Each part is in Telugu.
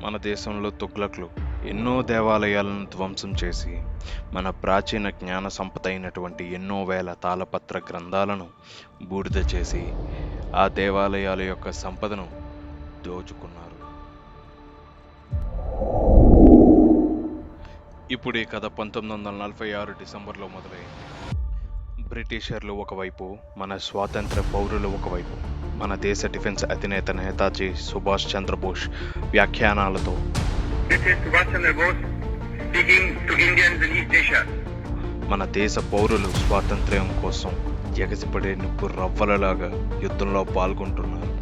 మన దేశంలో తుగ్లక్లు ఎన్నో దేవాలయాలను ధ్వంసం చేసి మన ప్రాచీన జ్ఞాన సంపద అయినటువంటి ఎన్నో వేల తాళపత్ర గ్రంథాలను బూడిద చేసి ఆ దేవాలయాల యొక్క సంపదను దోచుకున్నారు. ఇప్పుడు ఈ కథ 1946 డిసెంబర్లో మొదలైంది. బ్రిటిషర్లు ఒకవైపు, మన స్వాతంత్ర పౌరులు ఒకవైపు. మన దేశ డిఫెన్స్ అధినేత నేతాజీ సుభాష్ చంద్రబోస్ వ్యాఖ్యానాలతో మన దేశ పౌరులు స్వాతంత్ర్యం కోసం ఎగసిపడే నిప్పు రవ్వలలాగా యుద్ధంలో పాల్గొంటున్నారు.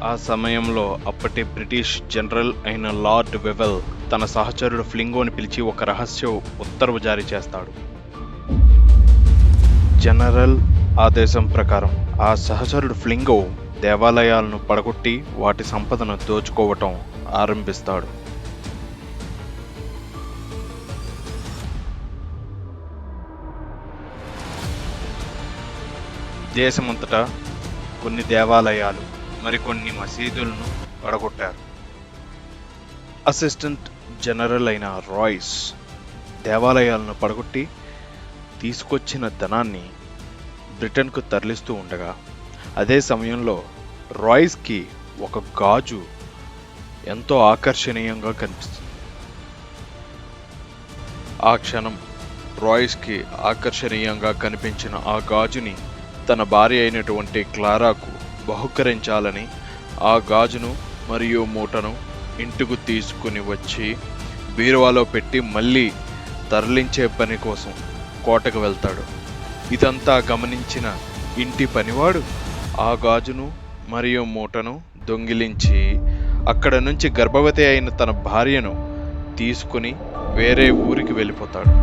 ఆ సమయంలో అప్పటి బ్రిటిష్ జనరల్ అయిన లార్డ్ వెవెల్ తన సహచరుడు ఫ్లింగోని పిలిచి ఒక రహస్య ఉత్తర్వు జారీ చేస్తాడు. జనరల్ ఆదేశం ప్రకారం ఆ సహచరుడు ఫ్లింగో దేవాలయాలను పడగొట్టి వాటి సంపదను దోచుకోవటం ఆరంభిస్తాడు. దేశమంతటా కొన్ని దేవాలయాలు, మరికొన్ని మసీదులను పడగొట్టారు. అసిస్టెంట్ జనరల్ అయిన రాయ్స్ దేవాలయాలను పడగొట్టి తీసుకొచ్చిన ధనాన్ని బ్రిటన్కు తరలిస్తూ ఉండగా, అదే సమయంలో రాయ్స్కి ఒక గాజు ఎంతో ఆకర్షణీయంగా కనిపిస్తుంది. ఆ క్షణం రాయ్స్కి ఆకర్షణీయంగా కనిపించిన ఆ గాజుని తన భార్య అయినటువంటి క్లారాకు బహుకరించాలని ఆ గాజును మరియు మూటను ఇంటికి తీసుకుని వచ్చి బీరువాలో పెట్టి మళ్ళీ తరలించే పని కోసం కోటకు వెళ్తాడు. ఇదంతా గమనించిన ఇంటి పనివాడు ఆ గాజును మరియు మూటను దొంగిలించి అక్కడ నుంచి గర్భవతి అయిన తన భార్యను తీసుకుని వేరే ఊరికి వెళ్ళిపోతాడు.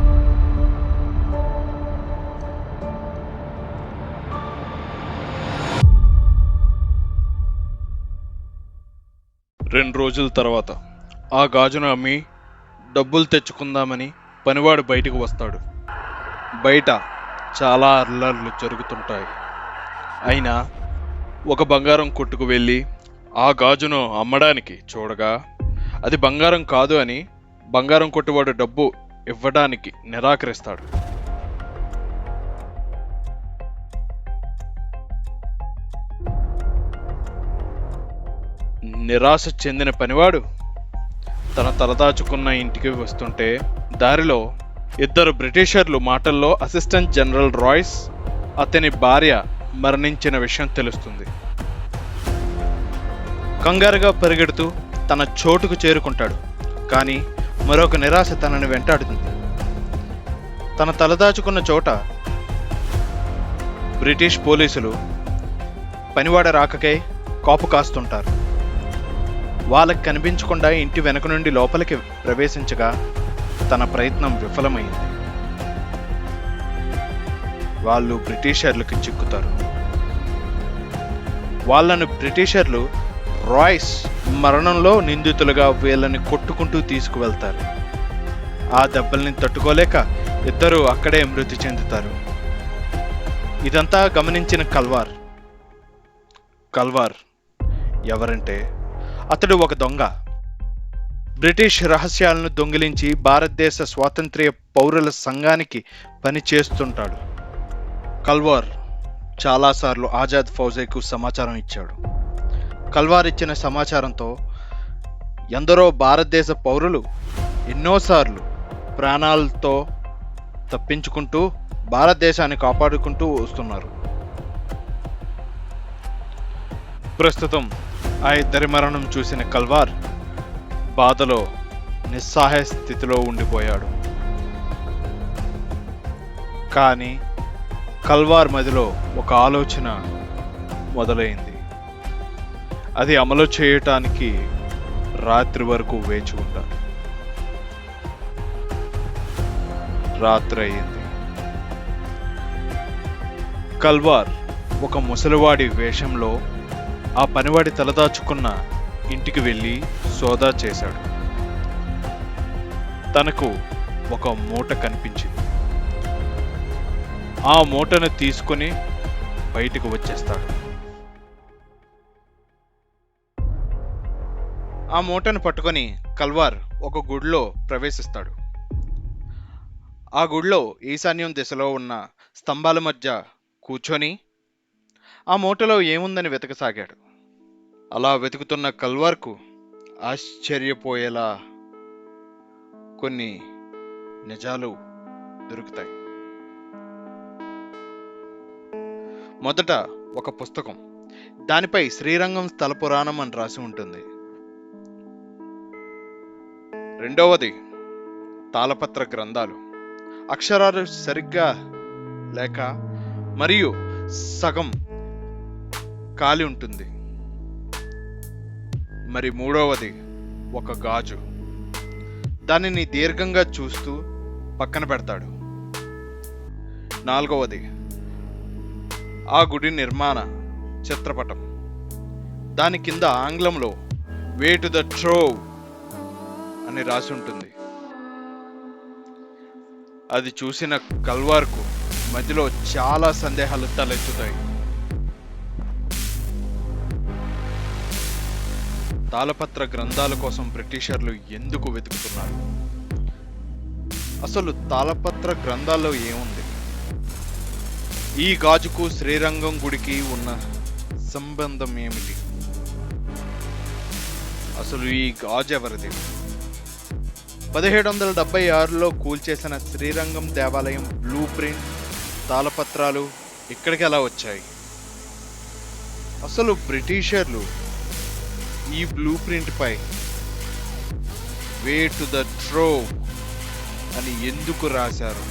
రెండు రోజుల తర్వాత ఆ గాజును అమ్మి డబ్బులు తెచ్చుకుందామని పనివాడు బయటకు వస్తాడు. బయట చాలా అల్లర్లు జరుగుతుంటాయి. అయినా ఒక బంగారం కొట్టుకు వెళ్ళి ఆ గాజును అమ్మడానికి చూడగా అది బంగారం కాదు అని బంగారం కొట్టువాడు డబ్బు ఇవ్వడానికి నిరాకరిస్తాడు. నిరాశ చెందిన పనివాడు తన తలదాచుకున్న ఇంటికి వస్తుంటే దారిలో ఇద్దరు బ్రిటిషర్లు మాటల్లో అసిస్టెంట్ జనరల్ రాయ్స్, అతని భార్య మరణించిన విషయం తెలుస్తుంది. కంగారుగా పరిగెడుతూ తన చోటుకు చేరుకుంటాడు. కానీ మరొక నిరాశ తనని వెంటాడుతుంది. తన తలదాచుకున్న చోట బ్రిటిష్ పోలీసులు పనివాడ రాకకై కాపు కాస్తుంటారు. వాళ్ళకి కనిపించకుండా ఇంటి వెనక నుండి లోపలికి ప్రవేశించగా తన ప్రయత్నం విఫలమైంది. వాళ్ళు బ్రిటిషర్లకు చిక్కుతారు. వాళ్ళను బ్రిటిషర్లు రాయ్స్ మరణంలో నిందితులుగా వీళ్ళని కొట్టుకుంటూ తీసుకువెళ్తారు. ఆ దెబ్బల్ని తట్టుకోలేక ఇద్దరు అక్కడే మృతి చెందుతారు. ఇదంతా గమనించిన కల్వార్ ఎవరంటే అతడు ఒక దొంగ. బ్రిటిష్ రహస్యాలను దొంగిలించి భారతదేశ స్వాతంత్ర్య పౌరుల సంఘానికి పని చేస్తుంటాడు. కల్వార్ చాలాసార్లు ఆజాద్ ఫౌజేకు సమాచారం ఇచ్చాడు. కల్వార్ ఇచ్చిన సమాచారంతో ఎందరో భారతదేశ పౌరులు ఎన్నోసార్లు ప్రాణాలతో తప్పించుకుంటూ భారతదేశాన్ని కాపాడుకుంటూ వస్తున్నారు. ప్రస్తుతం ఆ ఇద్దరి మరణం చూసిన కల్వార్ బాధలో నిస్సహాయ స్థితిలో ఉండిపోయాడు. కానీ కల్వార్ మదిలో ఒక ఆలోచన మొదలైంది. అది అమలు చేయటానికి రాత్రి వరకు వేచి ఉంటారు. రాత్రి అయింది. కల్వార్ ఒక ముసలివాడి వేషంలో ఆ పనివాడి తలదాచుకున్న ఇంటికి వెళ్ళి సోదా చేశాడు. తనకు ఒక మూట కనిపించింది. ఆ మూటను తీసుకొని బయటకు వచ్చేస్తాడు. ఆ మూటను పట్టుకొని కల్వార్ ఒక గుడిలో ప్రవేశిస్తాడు. ఆ గుడిలో ఈశాన్యం దిశలో ఉన్న స్తంభాల మధ్య కూర్చొని ఆ మూటలో ఏముందని వెతకసాగాడు. అలా వెతుకుతున్న కల్వార్కు ఆశ్చర్యపోయేలా కొన్ని నిజాలు దొరుకుతాయి. మొదట ఒక పుస్తకం, దానిపై శ్రీరంగం స్థల పురాణం అని రాసి ఉంటుంది. రెండవది తాళపత్ర గ్రంథాలు, అక్షరాలు సరిగ్గా లేక మరియు సగం ఖాళీ ఉంటుంది. మరి మూడవది ఒక గాజు, దానిని దీర్ఘంగా చూస్తూ పక్కన పెడతాడు. నాలుగవది ఆ గుడి నిర్మాణ చిత్రపటం, దాని కింద ఆంగ్లంలో వే టు ద ట్రోవ్ అని రాసి ఉంటుంది. అది చూసిన కల్వార్కు మధ్యలో చాలా సందేహాలు తలెత్తుతాయి. తాళపత్ర గ్రంథాల కోసం బ్రిటిషర్లు ఎందుకు వెతుకుతున్నారు? అసలు తాళపత్ర గ్రంథాల్లో ఏముంది? ఈ గాజుకు శ్రీరంగం గుడికి ఉన్న సంబంధం ఏమిటి? అసలు ఈ గాజు ఎవరిది? 1776లో కూల్చేసిన శ్రీరంగం దేవాలయం బ్లూ ప్రింట్ తాళపత్రాలు ఇక్కడికి ఎలా వచ్చాయి? అసలు బ్రిటిషర్లు ఈ బ్లూ ప్రింట్ పై వే టు ద ట్రోవ్ అని ఎందుకు రాశారు?